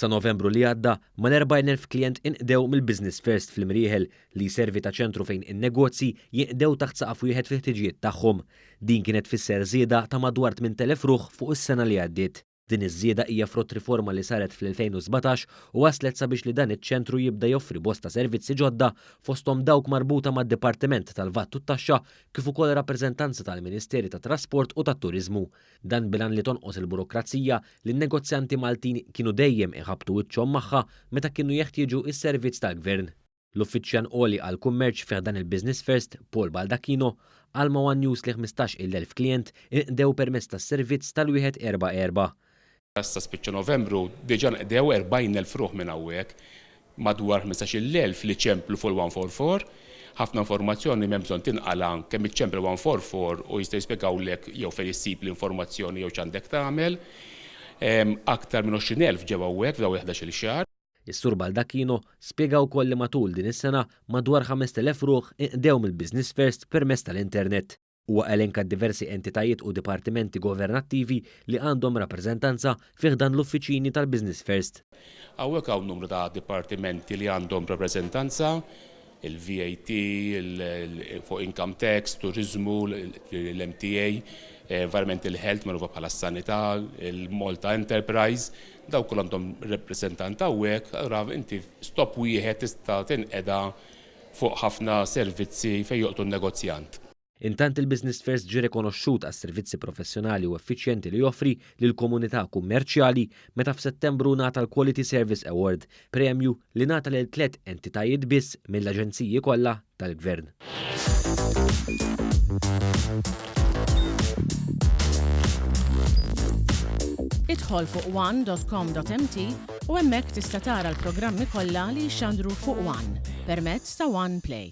Sa Novembru li għadda mal-40,000 klient inqdew mill-Business First fl-Imrieħel li jservi ta' ċentru fejn in-negozji jinqdew taħt saqaf wieħed fil-ħtiġijiet tagħhom. Din kienet tfisser żieda ta' madwar 8,000 ruħ fuq is-sena li għaddiet. Din iż-żieda hija frott riforma li saret fl-2017 u waslet sabiex li dan iċ-ċentru jibda joffri bosta servizzi ġodda fosthom dawk marbuta mad-Dipartiment tal-Vatt u t-Taxxa kif ukoll rappreżentanza tal-Ministeri tat-Trasport u tat-Turiżmu. Dan bilan li tonqos il-burokrazija li n-negozjanti Maltin kienu dejjem iħabtu wiċċhom magħha meta kienu jeħtieġu is-servizz tal-Gvern. L-uffiċjan Oli għall-kummerċ fih dan il-Business First, Paul Baldacchino, għal One News li 15,000 klient inqdew permezz tas-servizz tal-144. Issa spiċċa Novembru diġà nqdew 40,000 ruħ minn hawnhekk, madwar 15,000 li ċemplu fuq il-144. Ħafna informazzjoni m'hemm bżonn tinqala kemm iċċempel 144 u jista' jispjegawlek jew fejn issib l-informazzjoni jew x'għandek tagħmel. Aktar minn 20,000 ġew hawnhekk f'daw 11-il xahar. Is-Sur Baldacchino spjega wkoll li matul din is-sena madwar 5,000 ruħ inqdew mill-Business First permezz tal-Internet. Huwa elenka diversi entitajiet u dipartimenti governattivi li għandhom rappreżentanza fih dan l-uffiċini tal-Business First. Hawnhekk hawn numru ta' dipartimenti li għandhom rappreżentanza, il-VAT, fuq income tax, turizmu, l-MTA, environmental health magħrufa bħala s-sanità, il-Malta Enterprise, daw kull għandhom rappreżentant hawnhekk, ara inti stop wieħed tista' tinqeda fuq ħafna servizzi fejn joqtu n-negozjant. Intant il-Business First ġie rikonoxxut għas-servizzi professjonali u effiċjenti li joffri lill-komunità kummerċjali meta f'Settembru ngħata l-Quality Service Award, premju li ngħata lil 3 entitajiet biss mill-aġenziji kollha tal-Gvern. Idħol fuq one.com.mt u hemmhekk tista' tara l-programmi kollha li jxandru fuq One permezz ta' One Play.